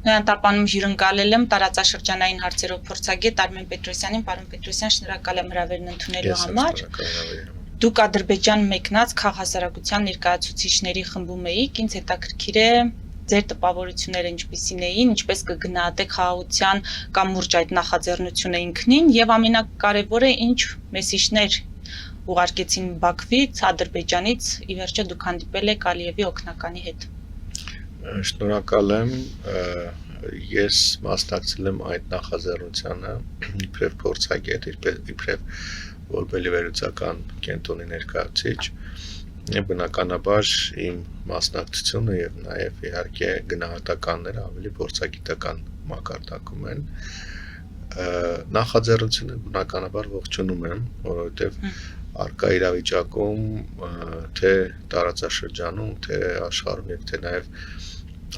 Նոյան տապանում հյուրընկալել եմ տարածաշրջանային հարցերով փորձագետ Արմեն Պետրոսյանին, պարոն Պետրոսյան, շնորհակալ եմ հրավերն ընդունելու համար։ Դուք Ադրբեջան մեկնած քաղաքասարակության ներկայացուցիչների խմբում էիք, ինձ հետաքրքիր է ձեր տպավորությունները ինչպիսին էին, ինչպես կգնահատեք խաղաղության կամ մուրճ այդ նախաձեռնությունը ինքնին եւ ամենակարևորը ինչ մեսիջներ ուղարկեցին Բաքվից, Ադրբեջանից, ի վերջո դուք հանդիպել եք Ալիևի օգնականի հետ։ Շնորհակալ եմ, ես մասնակցել եմ այդ նախաձեռնությանը իբրև փորձագետ, իբրև որբելի վերլուծական կենտրոնի ներկայացուցիչ, բնականաբար իմ մասնակցությունը եւ նաեւ իհարկե գնահատականները ավելի փորձագիտական մակարդակում են։ Նախաձեռնությունը բնականաբար ողջունում եմ, որովհետեւ արկա իրավիճակում թե տարածաշրջանում, թե աշխարհում եւ թե նաեւ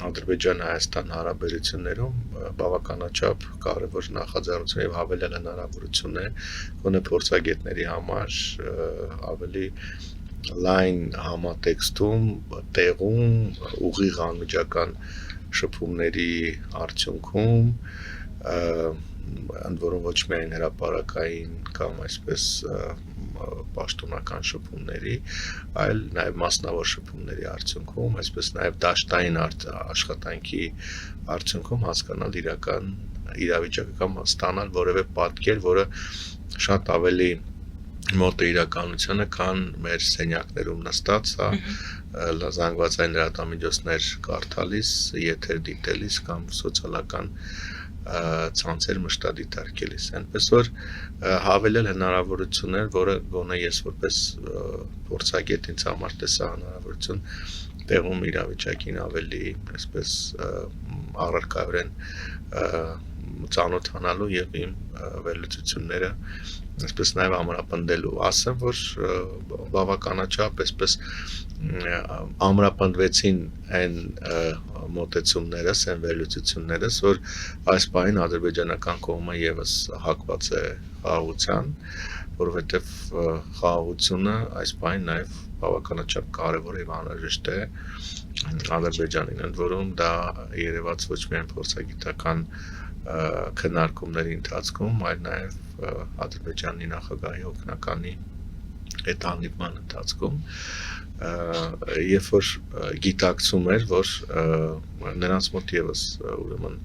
Ադրբեջան-Հայաստան հարաբերություններում բավականաչափ կարևոր նախաձեռնություն եւ հավելյալ հնարավորություն է գոնե փորձագետների համար ավելի լայն համատեքստում, տեղում, ուղիղ անմիջական շփումների արդյունքում ընդ որում ոչ միայն հրապարակային կամ այսպես պաշտոնական շփումների, այլ նաև մասնավոր շփումների արդյունքում, այսպես նաև դաշտային աշխատանքի արդյունքում հասկանալ իրական իրավիճակը կամ ստանալ որևէ պատկեր, որը շատ ավելի մոտ է իրականությանը, քան մեր սենյակներում նստած, զանգվածային լրատվամիջոցներ կարդալիս, եթեր դիտելիս կամ սոցիալական ցանցեր մշտադիտարկելիս, այնպես որ հավելել հնարավորություններ, որը գոնե ես որպես փորձագետ ինձ համար տեսա հնարավորություն տեղում իրավիճակին ավելի այսպես առարկայորեն ծանոթանալու եւ իմ վերլուծությունները այսպես նաև ամրապնդելու, ասեմ, որ բավականաչափ այսպես ամրապնդվեցին այն մոտեցումներս, այն վերլուծություններս, որ այս պահին ադրբեջանական կողմը եւս հակված է խաղաղության, որովհետեւ խաղաղությունը այս պահին նաև բավականաչափ կարևոր եւ անհրաժեշտ է Ադրբեջանին, ընդ որում դա երևաց ոչ միայն փորձագիտական քննարկումների ընթացքում, այլ նաև Ադրբեջանի նախագահի օգնականի հետ հանդիպման ընթացքում, երբ որ գիտակցում էր, որ նրանց մոտ եւս ուրեմն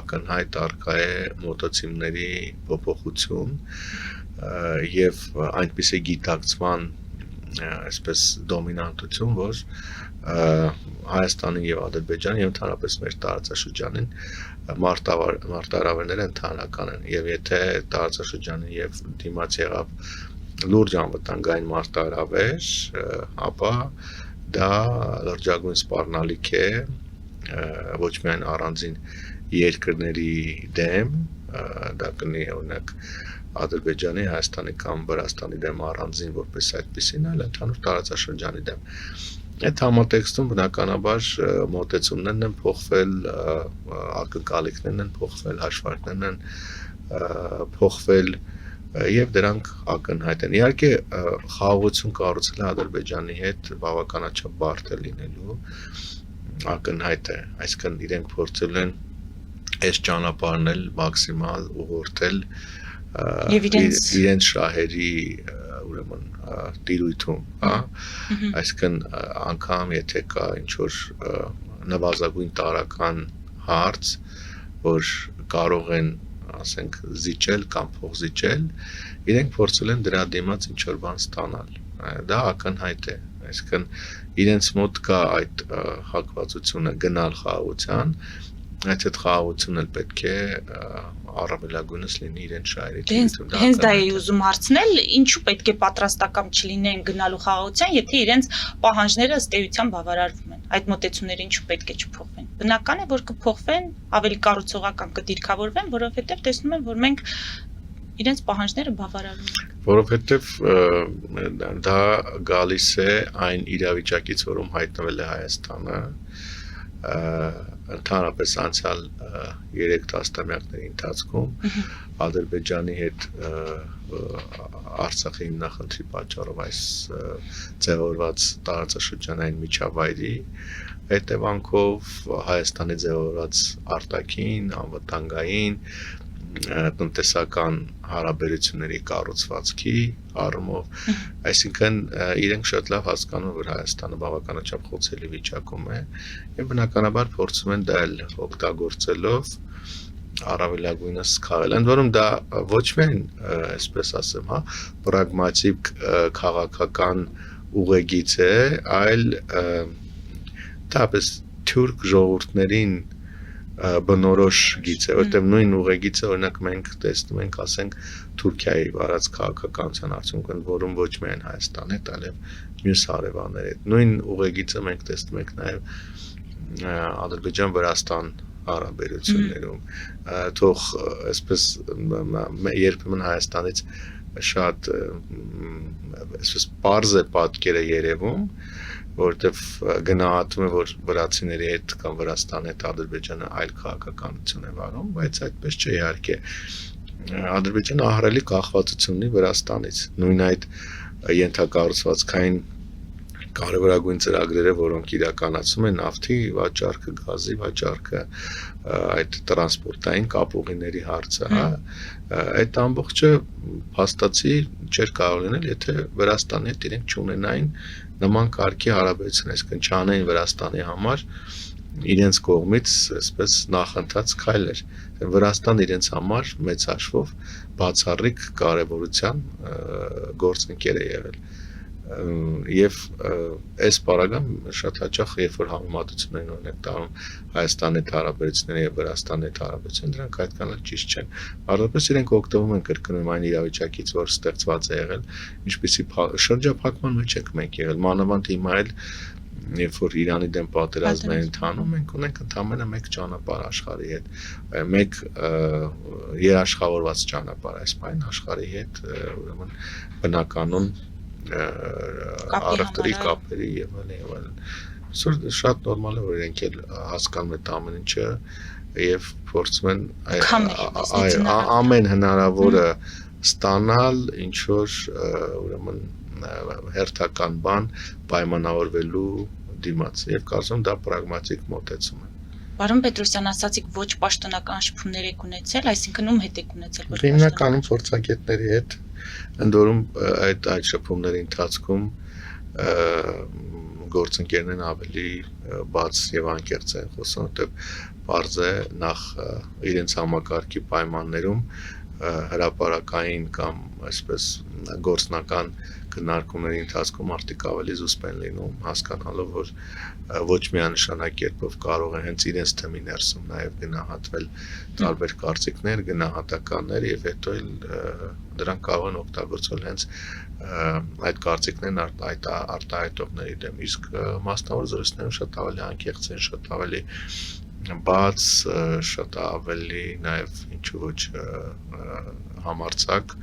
ակնհայտ առկա է մոտոցիմների փոփոխություն եւ այնպիսի գիտակցման այսպես դոմինանտություն, որ Հայաստանի եւ Ադրբեջանի եւ ընդհանրապես մեր տարածաշրջանին մարտահրավերները ընդհանրական են եւ եթե տարածաշրջանին եւ դիմաց եղավ լուրջ անվտանգային մարտահրավեր, ապա դա լրջագույն սպառնալիք է ոչ միայն առանձին երկրների դեմ, դա կնի օրինակ Ադրբեջանի, Հայաստանի կամ Վրաստանի դեմ առանձին որպես այդպեսին, այլ ընդհանուր տարածաշրջանի դեմ։ Այդ համատեքստում բնականաբար մոտեցումներն են փոխվել, ակնկալիքներն են փոխվել, հաշվարկներն են փոխվել եւ դրանք ակնհայտ են։ Իհարկե խաղաղություն կառուցելը Ադրբեջանի հետ բավականաչափ բարդ է լինելու, ակնհայտ է, այսինքն իրենք փորձել են այս ճանապարհն էլ մաքսիմալ ուղղորդել եւ իրենց շահերի ուրեմն տիրույթում, հա, այսինքն անգամ եթե կա ինչ որ նվազագույն տարական հարց, որ կարող են, ասենք, զիջել կամ փոխզիջել, իրենք փորձել են դրա դիմաց ինչ որ բան ստանալ։ Դա ակնհայտ է, այսինքն իրենց մոտ կա այդ հակվածությունը գնալ խաղաղության, այդ խաղաղությունն էլ պետք է առավելագույնս լինի իրենց շահերի տիրույթում։ Հենց դա էի ուզում հարցնել, ինչու պետք է պատրաստական չլինեն գնալու խաղաղության, եթե իրենց պահանջները ըստ էության բավարարվում են։ Այդ մոտեցումները ինչու պետք է չփոխվեն։ Բնական է, որ կփոխվեն, ավելի կառուցողական կդիրքավորվեն, որովհետև տեսնում են, որ մենք իրենց պահանջները բավարարում ենք։ Որովհետև դա գալիս է այն իրավիճակից, որում հայտնվել է Հայաստանը, ընդհանրապես անցյալ 3 տասնամյակների ընթացքում Ադրբեջանի հետ Արցախի հիմնախնդրի պատճառով այս ձևավորված տարածաշրջանային միջավայրի հետևանքով Հայաստանի ձևավորած արտաքին, անվտանգային, տնտեսական հարաբերությունների կառուցվածքի առումով, այսինքն իրենք շատ լավ հասկանում որ Հայաստանը բավականաչափ խոցելի վիճակում է եւ բնականաբար փորձում են դա օգտագործելով առավելագույնս քաղել։ Ընդ որում դա ոչ միայն, այսպես ասեմ, հա, պրագմատիկ քաղաքական ուղեգիծ է, այլ դապես թուրք ժողովուրդներին բնորոշ գիծ է, որտեղ նույն ուղեգիծը օրինակ մենք տեսնում ենք, ասենք Թուրքիայի վարած քաղաքականության արդյունքում, որում ոչ միայն Հայաստան է, այլև մյուս հարևաններ է։ Նույն ուղեգիծը մենք տեսնում ենք նաև Ադրբեջան-Վրաստան հարաբերություններում, թող այսպես երբեմն Հայաստանից շատ այսպես պարզ է պատկերը երևում, որտեվ գնահատում է որ վրացիների հետ կամ Վրաստանի հետ Ադրբեջանը այլ քաղաքականություն է վարում, բայց այդպես չէ իհարկե։ Ադրբեջանը ահռելի կախվածություն ունի Վրաստանից, նույն այդ ենթակառուցվածքային կարևորագույն ծրագրերը, որոնք իրականացում են նավթի վաճառքը, գազի վաճառքը, այդ տրանսպորտային կապուղիների հարցը, հա, այդ ամբողջը փաստացի չէր կարող լինել, եթե Վրաստանի հետ իրենք չունենային նման կարգի հարաբերություն, այսինքն չանային Վրաստանի համար իրենց կողմից այսպես նախընթաց քայլեր։ Վրաստան իրենց համար մեծ հաշվով բացառիկ կարևորության գործընկեր է եղել։ Եվ այս պարագան շատ հաճախ երբ որ համեմատություն են օրինակ տանում Հայաստանի հետ հարաբերությունները եւ Վրաստանի հետ հարաբերությունները, դրանք այդքան էլ ճիշտ չեն։ Արդյոք իրենք օգտվում են կրկնում այն իրավիճակից, որ ստեղծված է եղել, ինչպեսի շրջափակման մեջ ենք մենք եղել, մանավանդ հիմա էլ երբ որ Իրանի դեմ պատերազմ է ընթանում, մենք ունենք ընդամենը մեկ ճանապարհ աշխարհի հետ, մեկ երաշխավորված ճանապարհ, այս բան աշխարհի հետ, ուրեմն բնականon առևտրի կապերի եւ այլն։ Շատ նորմալ է որ իրենք էլ հասկանում են ամեն ինչը եւ փորձում են ամեն հնարավորը ստանալ ինչ որ ուրեմն հերթական բան պայմանավորվելու դիմաց եւ կարծում դա պրագմատիկ մոտեցում է։ Պարոն Պետրոսյան, ասացիք ոչ պաշտոնական շփումներ եք ունեցել, այսինքն ում հետ եք ունեցել ոչ հիմնականում փորձագետների հետ, ընդ որում այդ շփումների ընթացքում գործընկերներն ավելի բաց եւ անկեղծ են խոսում, որտեղ բարձ է նախ իրենց համակարգի պայմաններում հրապարակային կամ այսպես գործնական քննարկումների ընթացքում արդյոք ավելի զուսպ են լինում, հասկանալով որ ոչ միանշանակ կերպով կարող է հենց իրենց թեմի ներսում նաև գնահատվել տարբեր կարծիքներ, գնահատականներ եւ հետո էլ դրանք կարող են օգտագործվել հենց այդ կարծիքներն արտահայտողների դեմ, իսկ մասնավոր զրույցներում շատ ավելի անկեղծ են, շատ ավելի բաց, շատ ավելի նաև ինչու ոչ համարձակ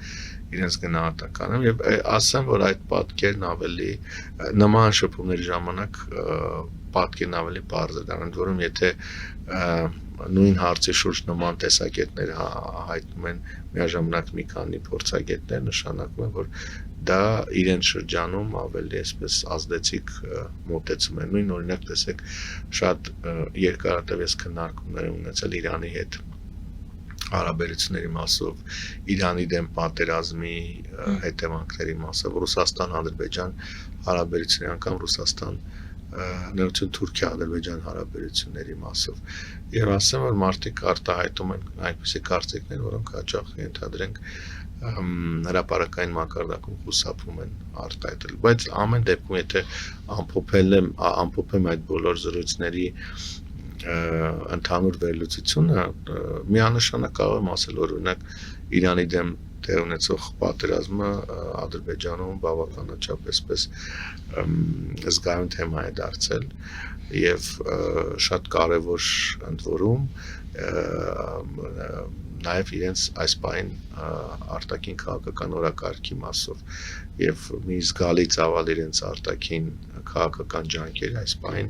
իրենց գնահատականում եւ ասեմ որ այդ պատկերն ավելի նման շփումների ժամանակ պատկերն ավելի բարձր է, ընդ որում եթե նույն հարցի շուրջ նման տեսակետներ հայտնում են միաժամանակ մի քանի փորձագետներ, նշանակում է որ դա իրենց շրջանում ավելի այսպես ազդեցիկ մոտեցում է։ Նույն օրինակ տեսեք շատ երկարատև քննարկումներ ունեցել Իրանի հետ հարաբերությունների մասով, Իրանի դեմ պատերազմի հետևանքների մասով, Ռուսաստան-Ադրբեջան հարաբերությունների անգամ Ռուսաստան ներողություն Թուրքիա-Ադրբեջան հարաբերությունների մասով։ Եվ ասեմ որ մարդիկ արտահայտում են այնպիսի կարծիքներ, որոնք հաճախ ենթադրենք հրապարակային մակարդակում խուսափում են արտահայտել, բայց ամեն դեպքում եթե ամփոփեմ այդ բոլոր զրույցների ընդհանուր վերլուծությունը միանշանակ կարող եմ ասել որ օրինակ Իրանի դեմ տեղ ունեցող պատերազմը Ադրբեջանում բավականաչափ այսպես զգայուն թեմա է դարձել եւ շատ կարեւոր ընդ որում նաև իրենց այս բային արտաքին քաղաքական օրակարգի մասով եւ մի զգալի ծավալ իրենց արտաքին քաղաքական ջանքերի այս բային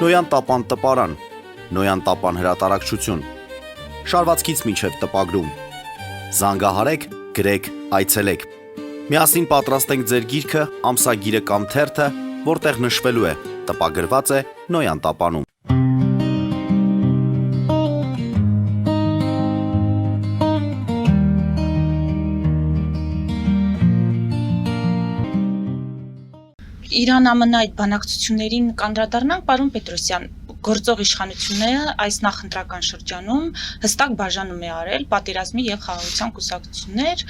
Նոյան տապան տպարան, Նոյան տապան հրատարակչություն, շարվածքից մինչև տպագրում։ Զանգահարեք, գրեք, այցելեք։ Միասին պատրաստենք ձեր գիրքը, ամսագիրը կամ թերթը, որտեղ նշվելու է, տպագրված է Նոյան տապանում։ Իրան-ԱՄՆ այդ բանակցություններին կանդրադառնանք, պարոն Պետրոսյան, գործող իշխանությունները այս նախընտրական շրջանում հստակ բաժանում է արել պատերազմի եւ խաղաղության կուսակցություններ,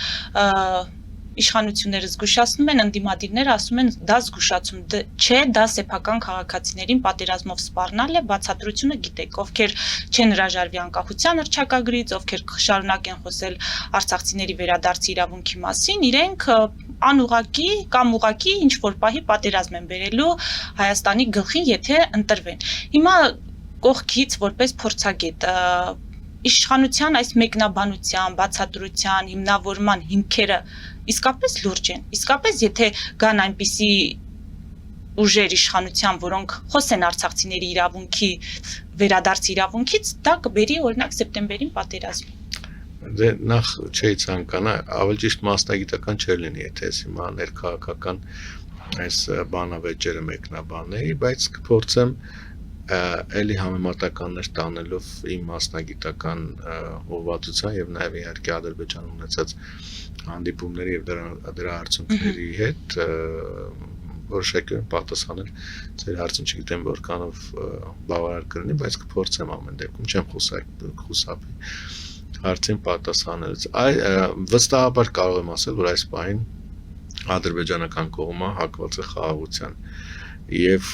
իշխանությունները զգուշացնում են, ընդդիմադիրները ասում են դա զգուշացում չէ, դա սեփական քաղաքացիներին պատերազմով սպառնալ է, բացատրությունը գիտեք, ովքեր չեն հրաժարվի անկախության հռչակագրից, ովքեր շարունակեն խոսել արցախցիների վերադարձի իրավունքի մասին, իրենք անուղակի կամ ուղակի ինչ որ պահի պատերազմ են բերելու Հայաստանի գլխին, եթե ընտրվեն։ Հիմա կողքից որպես փորձագետ իշխանության այս մեկնաբանության, բացատրության, հիմնավորման հիմքերը իսկապես լուրջ են։ Իսկապես եթե գան այնպիսի ուժեր իշխանության, որոնք խոսեն արցախցիների իրավունքի, վերադարձի իրավունքից, դա կբերի օրինակ սեպտեմբերին պատերազմի։ Դե նախ չի ցանկանա, ավելի ճիշտ մասնագիտական չէր լինի, եթե ես հիմա ներքաղաքական այս բանավեճերը մեկնաբանեի, բայց կփորձեմ էլի համեմատականներ տանելով իմ մասնագիտական ուղղվածության եւ նաեւ իհարկե Ադրբեջանում ունեցած հանդիպումների եւ դրա արդյունքների հետ որոշակի պատասխանել ձեր հարցին, չգիտեմ որքանով բավարար կլինի, բայց կփորձեմ ամեն դեպքում, չեմ խուսափի հարցին պատասխանելուց։ Վստահաբար կարող եմ ասել, որ այս պահին ադրբեջանական կողմը հակված է խաղաղության եւ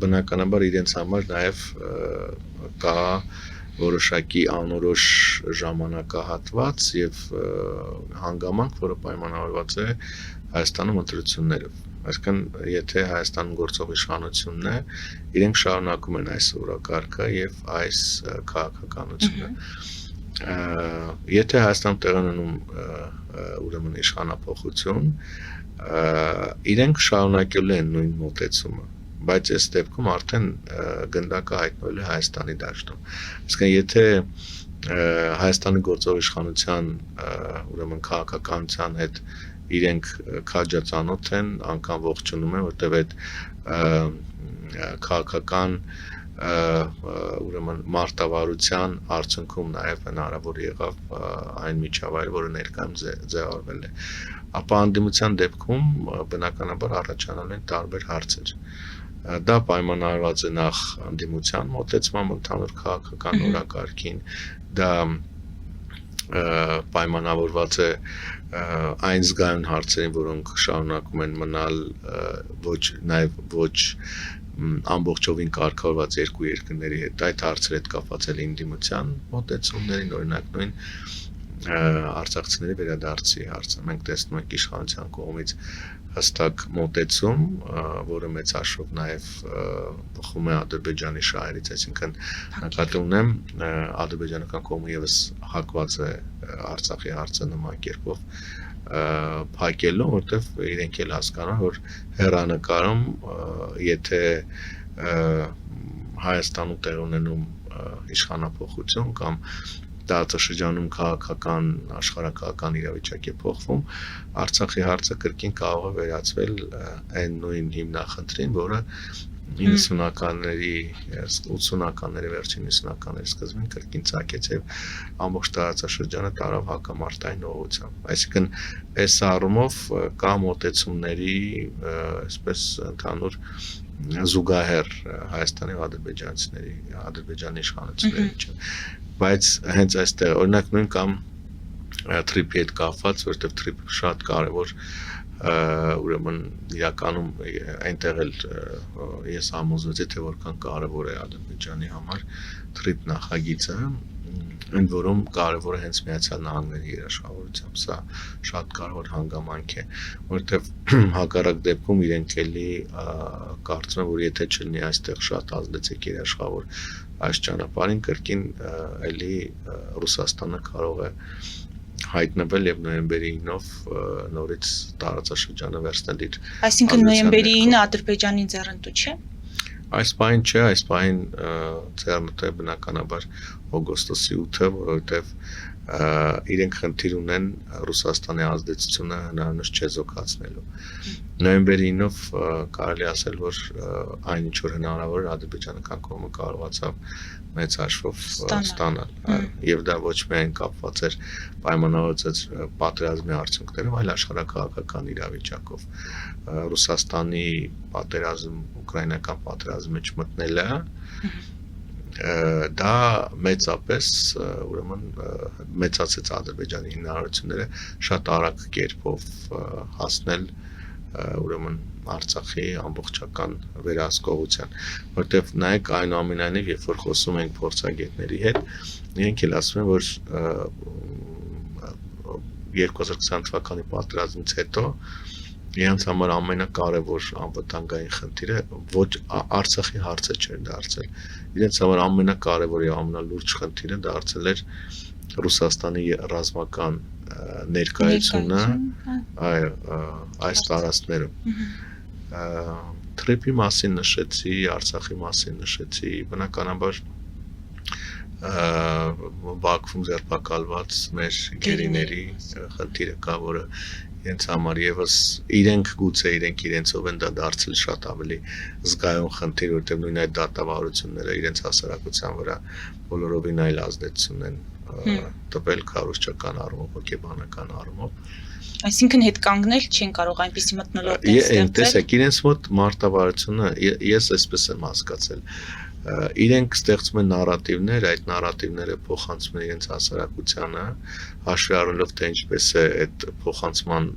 բնականաբար իրենց համար նաեւ կա որոշակի անորոշ ժամանակահատված եւ հանգամանք, որը պայմանավորված է Հայաստանում ընտրություններով։ Այսինքն, եթե Հայաստանում գործող իշխանությունն է, իրենք շարունակում են այս օրակարգը եւ այս քաղաքականությունը։ Եթե Հայաստանում տեղի ունենում ուրեմն իշխանափոխություն, իրենք շարունակելու են նույն մոտեցումը, բայց այս դեպքում արդեն գնդակը հայտնվել է Հայաստանի դաշտում։ Այսինքն, եթե Հայաստանի գործող իշխանության ուրեմն քաղաքականության հետ իրենք քաջածանոթ են, անգամ ողջունում են, որտեղ այդ քաղաքական ուրեմն մարտավարության արդյունքում նաև հնարավոր եղավ այն միջավայրը, որը ներկայում ձևավորվել է, ապա անդիմության դեպքում բնականաբար առաջանալ են տարբեր հարցեր։ Դա պայմանավորված է նախ անդիմության մոտեցմամբ ընդհանուր քաղաքական օրակարգին, դա պայմանավորված է այն զգայուն հարցերին, որոնք շարունակում են մնալ նաև ոչ ամբողջովին կարգավորված երկու երկրների հետ, այդ հարցերը հետ կապված է ընդդիմության մոտեցումներին, օրինակ նույն արցախցիների վերադարձի հարցը։ Մենք տեսնում ենք իշխանության կողմից հստակ մոտեցում, որը մեծ հաշվով նաև բխում է Ադրբեջանի շահերից, այսինքն նկատի ունեմ ադրբեջանական կողմը եւս հակված է Արցախի հարցը նման կերպով փակելու, որտեղ իրենք էլ հասկանում, որ հեռանկարում եթե Հայաստանում տեղ ունենում իշխանափոխություն կամ տարածաշրջանում քաղաքական, աշխարհակաղական իրավիճակ է փոխվում, Արցախի հարցը կրկին կարող է վերածվել այն նույն հիմնախնդրին, որը 90-ականների, 80-ականների վերջին 90-ականների սկզբին կրկին ցակեց եւ ամբողջ տարածաշրջանը տարավ հակամարտային ուղղությամբ։ Այսինքն, այս առումով կա մոտեցումների, այսպես ընդհանուր զուգահեռ Հայաստանի եւ ադրբեջանցիների, ադրբեջանի իշխանությունների միջեւ, բայց հենց այստեղ օրինակ նույն կամ թրիփի հետ կապված, որովհետեւ թրիփը շատ կարեւոր ուրեմն իրականում այնտեղ էլ ես համոզվեցի, թե որքան կարևոր է Ադրբեջանի համար թրիփ նախագիծը, ընդ որում կարևոր է հենց Միացյալ Նահանգների երաշխավորությամբ, սա շատ կարևոր հանգամանք է, որովհետև հակառակ դեպքում իրենք էլի կարծում են, որ եթե չլինի այստեղ շատ ազդեցիկ երաշխավոր այս ճանապարհին, կրկին էլի Ռուսաստանը կարող է հայտնվել եւ նոյեմբերի 9-ով նորից տարածաշրջանը վերցնել իր։ Այսինքն նոյեմբերի 9-ը Ադրբեջանի ձեռնտու չէ։ Այս բան չէ, այս բան ձեռնտու է բնականաբար օգոստոսի 8-ը, որովհետև իրենք խնդիր ունեն Ռուսաստանի ազդեցությունը հնարավորինս չեզոքացնելու։ Նոյեմբերի 9-ով կարելի ասել, որ այն ինչ որ հնարավոր էր ադրբեջանական կողմը կարողացավ մեծ հաշվով ստանալ, եւ դա ոչ միայն կապված էր պայմանավորված պատերազմի արդյունքներով, այլ աշխարհակաղակական իրավիճակով։ Ռուսաստանի պատերազմ, ուկրաինական պատերազմի մեջ մտնելը դա մեծապես ուրեմն մեծացեց Ադրբեջանի հնարավորությունները շատ արագ կերպով հասնել ուրեմն Արցախի ամբողջական վերահսկողության, որտեղ նայեք այնուամենայնիվ, երբ որ խոսում ենք փորձագետների հետ, իրենք էլ ասում են, որ 2020 թվականի պատերազմից հետո իրենց համար ամենակարևոր անվտանգային խնդիրը ոչ Արցախի հարցը չէր դարձել, իրենց համար ամենակարևոր եւ ամենալուրջ խնդիրը դարձել էր Ռուսաստանի ռազմական ներկայությունը այս տարածքներում։ Թրեպի մասին նշեցի, Արցախի մասին նշեցի, բնականաբար Բաքվում ձերբակալված մեր գերիների խնդիրը կա, որը իրենց համար եւս իրենք գուցե իրենցով են դա դարձել շատ ավելի զգայուն խնդիր, որտեղ նույն այդ դատավարությունները իրենց հասարակության վրա բոլորովին այլ ազդեցություն են տվել քարոզչական առումով, հոգեբանական առումով։ Այսինքն հետ կանգնել չեն կարող այնպիսի մթնոլորտ ստեղծել։ Տեսեք, իրենց մոտ մարտավարությունը ես այսպես եմ հասկացել։ Իրենք ստեղծում են նարատիվներ, այդ նարատիվները փոխանցում են իրենց հասարակությանը, հաշվի առնելով թե ինչպես է այդ փոխանցման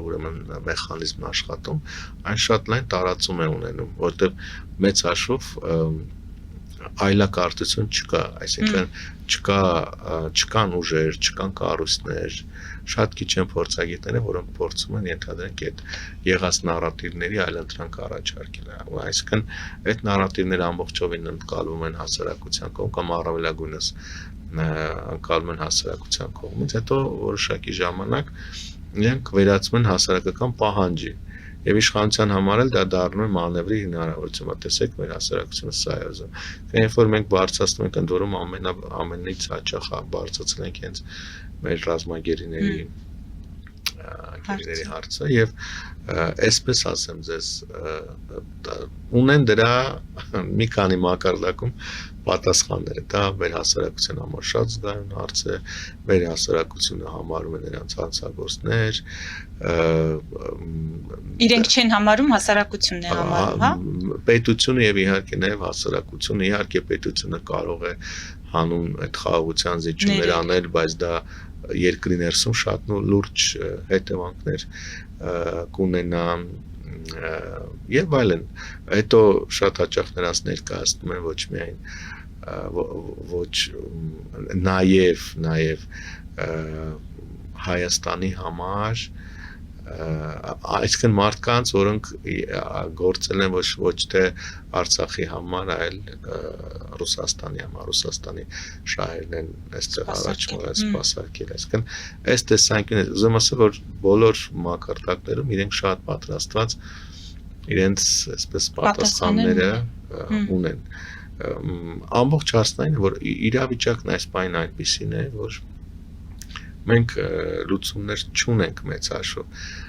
ուրեմն մեխանիզմն աշխատում, այն շատ լայն տարածում է ունենում, որտեղ մեծ հաշվով այլակարգություն չկա, այսինքն չկան ուժեր, չկան կառույցներ, շատ քիչ են փորձագետները, որոնք փորձում են ենթադրենք այդ եղած նարատիվների այլընտրանք առաջարկել։ Այսինքն այդ նարատիվները ամբողջովին ընկալվում են հասարակության կողմից կամ առավելագույնս ընկալվում են հասարակության կողմից, հետո որոշակի ժամանակ իրենք վերածվում են հասարակական պահանջի։ Եվ իշխանության համար էլ դա դառնում է մանևրի հնարավորություն, տեսեք մեր հասարակությունը սա է ուզում։ Երբ որ մենք բարձրացնում ենք ընդորում ամենից հաճախ բարձրացնել ենք հենց մեր ռազմագերիների հարցը եւ այսպես ասեմ ձեզ ունեն դրա մի քանի մակարդակում պատասխանները, դա մեր հասարակության համար շատ զգայուն հարց է, մեր հասարակությունը համարում է նրանց հանցագործներ, իրենք չեն համարում, հասարակությունն է համարում, հա? Պետությունը եւ իհարկե նաեւ հասարակությունը, իհարկե պետությունը կարող է հանուն այդ խաղաղության զիջումներ անել, բայց դա երկրի ներսում շատ լուրջ հետևանքներ կունենա եւ այլն։ Հետո շատ հաճախ նրանց ներկայացնում են ոչ միայն ոչ նաեւ Հայաստանի համար այսինքն մարդկանց, որոնք գործել են ոչ թե Արցախի համար, այլ Ռուսաստանի համար, Ռուսաստանի շահերն են այստեղ առաջ սպասարկել, այսինքն այս տեսանկյունից ուզում ասել, որ բոլոր մակարդակներում իրենք շատ պատրաստված իրենց այսպես պատասխանները ունեն։ Ամբողջ հարցն այն է, որ իրավիճակն այս բանին այնպիսին է, որ մենք լուծումներ չունենք մեծ հաշվով։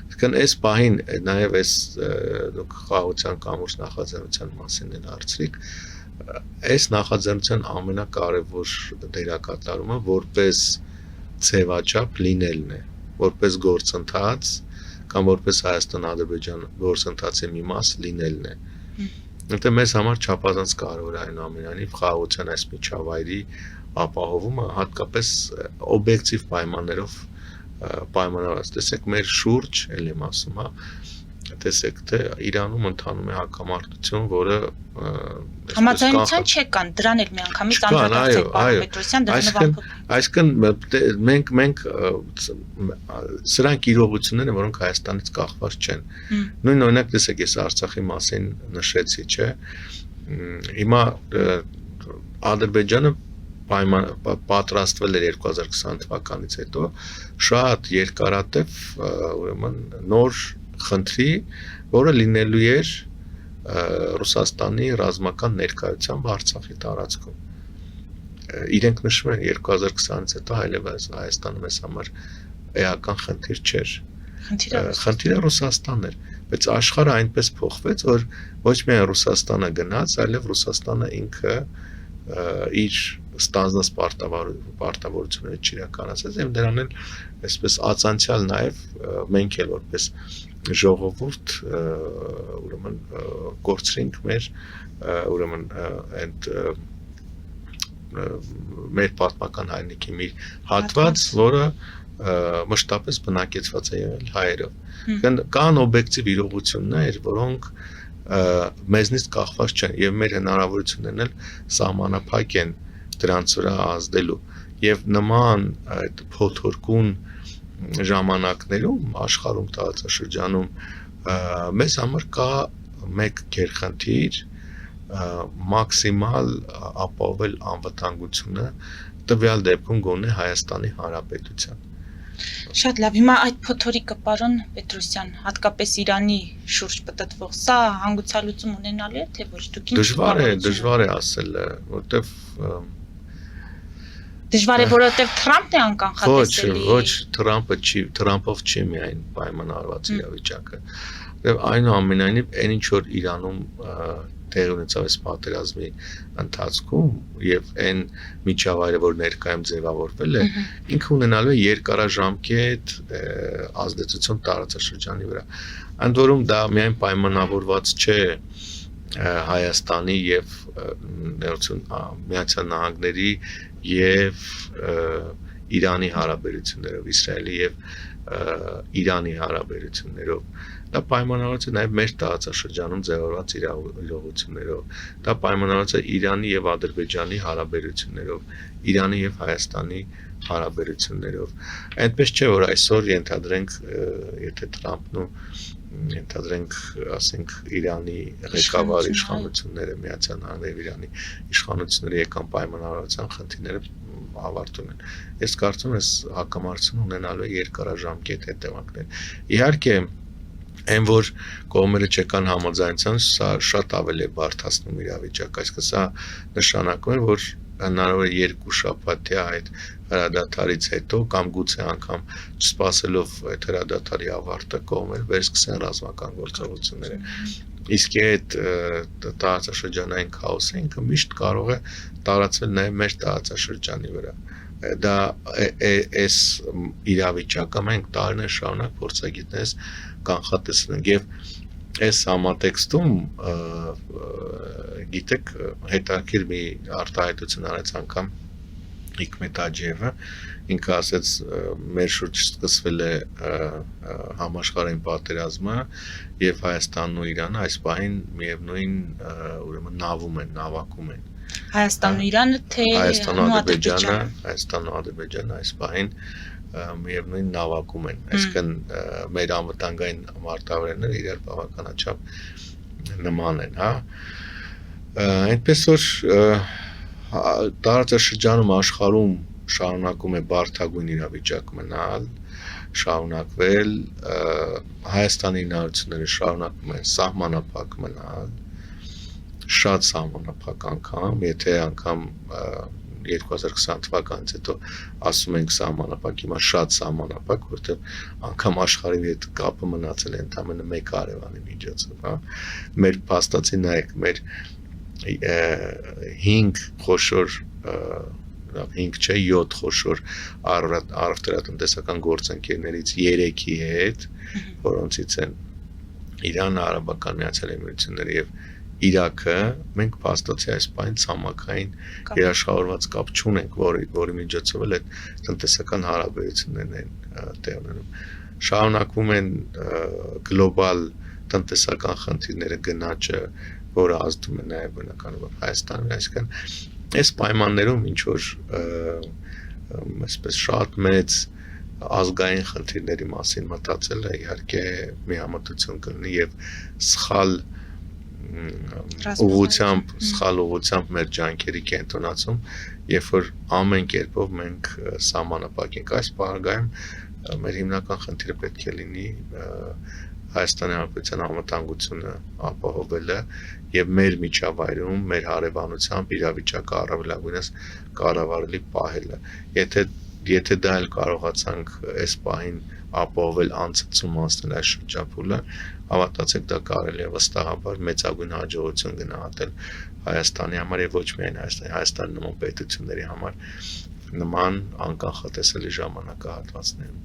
Այսինքն այս պահին նաև այս դուք խաղաղության կամուրջ նախաձեռնության մասին էլ հարցրիք, այս նախաձեռնության ամենակարևոր դերակատարումը որպես ձևաչափ լինելն է, որպես գործընթաց կամ որպես Հայաստան-Ադրբեջան գործընթացի մի մաս լինելն է։ Որտեղ մեզ համար չափազանց կարևոր է այնուամենայնիվ խաղաղության այս միջավայրի ապահովումը հատկապես օբյեկտիվ պայմաններով պայմանավորված։ Տեսեք մեր շուրջ, ելի եմ ասում, հա, տեսեք թե Իրանում ընթանում է հակամարտություն, որը համաձայնության չկան, դրան էլ միանգամից անդրադարձեք, պարոն Պետրոսյան, դրա նվագ։ Այսինքն մենք սրանք իրողություններ են, որոնք Հայաստանից կախված չեն։ Նույն օրինակ տեսեք, ես Արցախի մասին նշեցի, չէ։ Հիմա Ադրբեջանը պատրաստվել էր 2020 թվականից հետո շատ երկարատև ուրեմն նոր խնդրի, որը լինելու էր Ռուսաստանի ռազմական ներկայությամբ Արցախի տարածքում։ Իրենք նշում են 2020-ից հետո այլևս Հայաստանը մեզ համար էական խնդիր չէր։ Խնդիրը Ռուսաստանն էր, բայց աշխարհը այնպես փոխվեց, որ ոչ միայն Ռուսաստանը գնաց, այլև Ռուսաստանը ինքը իր ստանձնած պարտավորությունները չիրականացրեց, եւ դրան էլ այսպես ածանցյալ նաեւ մենք էլ որպես ժողովուրդ ուրեմն կորցրինք մեր ուրեմն այդ մեր պատմական հայրենիքի մի հատված, որը մշտապես բնակեցված է եղել հայերով։ Կան օբյեկտիվ իրողություններ, որոնք մեզնից կախված չեն եւ մեր հնարավորություններն էլ սահմանափակ են դրանց վրա ազդելու եւ նման այդ փոթորկուն ժամանակներում աշխարհում տարածաշրջանում մեզ համար կա մեկ գերխնդիր մաքսիմալ ապահովել անվտանգությունը տվյալ դեպքում գոնե Հայաստանի Հանրապետության։ Շատ լավ, հիմա այդ փոթորիկը պարոն Պետրոսյան, հատկապես Իրանի շուրջ պատտվող, սա հանգուցալուծում ունենալու է, թե ոչ, դուք դժվար է ասել, որտեվ դժվար է, որովհետև Թրամփն է անկանխատեսելի։ Ոչ, Թրամփով չի միայն պայմանավորված իրավիճակը։ Այնուամենայնիվ, այն ինչ որ Իրանում տեղի ունեցավ այս պատերազմի ընթացքում եւ այն միջավայրը, որ ներկայում ձևավորվել է, ինքը ունենալու է երկարաժամկետ ազդեցություն տարածաշրջանի վրա։ Ընդ որում դա միայն պայմանավորված չէ Հայաստանի եւ Միացյալ Նահանգների եւ Իրանի հարաբերություններով, Իսրայելի եւ Իրանի հարաբերություններով։ Դա պայմանավորված է նաև մեր տարածաշրջանում ձևավորված իրողություններով։ Դա պայմանավորված է Իրանի եւ Ադրբեջանի հարաբերություններով, Իրանի եւ Հայաստանի հարաբերություններով։ Այնպես չէ, որ այսօր ենթադրենք, եթե Թրամփն ու ենթադրենք, ասենք, Իրանի ղեկավար իշխանությունները, Միացյալ Նահանգների եւ Իրանի իշխանությունները եկան պայմանավորվածության խնդիրները ավարտում են։ Ես կարծում եմ, այս հակամարտությունը ունենալու է երկարաժամկետ հետևանքներ։ Իհարկե, այն որ կողմերը չեկան համաձայնության, սա շատ ավելի է բարդացնում իրավիճակը, այսինքն սա նշանակում է, որ հնարավոր է երկու շաբաթյա այդ հրադադարից հետո կամ գուցե անգամ չսպասելով այդ հրադադարի ավարտը կողմերը վերսկսեն ռազմական գործողությունները։ Իսկ այդ տարածաշրջանային քաոսը ինքը միշտ կարող է տարածվել նաև մեր տարածաշրջանի վրա։ Դա այս իրավիճակը մենք տարիներ շարունակ փորձագետներս կանխատեսել ենք եւ այս համատեքստում գիտեք հետաքրքիր մի արտահայտություն արեց անգամ Հիկմետ Աջիևը, ինքը ասեց մեր շուրջ սկսվել է համաշխարհային պատերազմը եւ Հայաստանն ու Իրանը այս պահին միևնույն ուրեմն նավակում են Հայաստանն ու Իրանը, թե Հայաստանն ու Ադրբեջանը այս պահին միևնույն նավակում են, այսինքն մեր անվտանգային մարտավարներն իրար բավականաչափ նման են, հա։ Այնպես որ տարածաշրջանում աշխարհում շարունակում է բարդագույն իրավիճակ մնալ, շարունակվել, Հայաստանի հնարավորությունները շարունակում են սահմանափակ մնալ, շատ սահմանափակ անգամ, եթե անգամ 2020 թվականից հետո ասում ենք սահմանափակ, հիմա շատ սահմանափակ, որտեղ անգամ աշխարհի հետ կապը մնացել է ընդամենը մեկ հարևանի միջոցով, հա։ Մեր փաստացի նայեք, մեր 5 խոշոր 5 չէ, 7 խոշոր առևտրատնտեսական գործընկերներից 3-ի հետ, որոնցից են Իրանը, Արաբական Միացյալ Էմիրությունները եւ Իրաքը, մենք փաստացի այս պահին ցամաքային երաշխավորված կապ չունենք, որի միջոցով էլ այդ տնտեսական հարաբերություններն են տեղ ունենում։ Շարունակվում են գլոբալ տնտեսական խնդիրները, գնաճը, որը ազդում է նաև բնականաբար Հայաստանում, այսինքն այս պայմաններում ինչ որ այսպես շատ մեծ ազգային խնդիրների մասին մտածելը իհարկե միամտություն կլինի եւ սխալ ուղղությամբ մեր ջանքերի կենտրոնացում, երբ որ ամեն կերպով մենք սահմանափակ ենք այս պարագայում մեր հիմնական խնդիրը պետք է լինի Հայաստանի Հանրապետության անվտանգությունը ապահովելը եւ մեր միջավայրում մեր հարևանությամբ իրավիճակը առավելագույնս կառավարելի պահելը։ Եթե դա էլ կարողացանք այս պահին ապահովել անցցում անցնել այս շրջափուլը, հավատացեք դա կարելի է վստահաբար մեծագույն հաջողություն գնահատել Հայաստանի համար եւ ոչ միայն Հայաստանի նման պետությունների համար նման անկանխատեսելի ժամանակահատվածներում։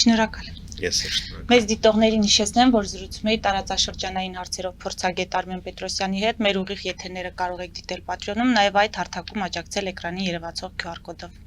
Շնորհակալ եմ։ Ես եմ շնորհակալ։ Մեծ դիտողներին հիշեցնեմ, որ զրուցում էի տարածաշրջանային հարցերով փորձագետ Արմեն Պետրոսյանի հետ։ Մեր ուղիղ եթերները կարող եք դիտել Patreon-ում, նաև այդ հարթակում աջակցել էկրանին երևացող QR կոդով։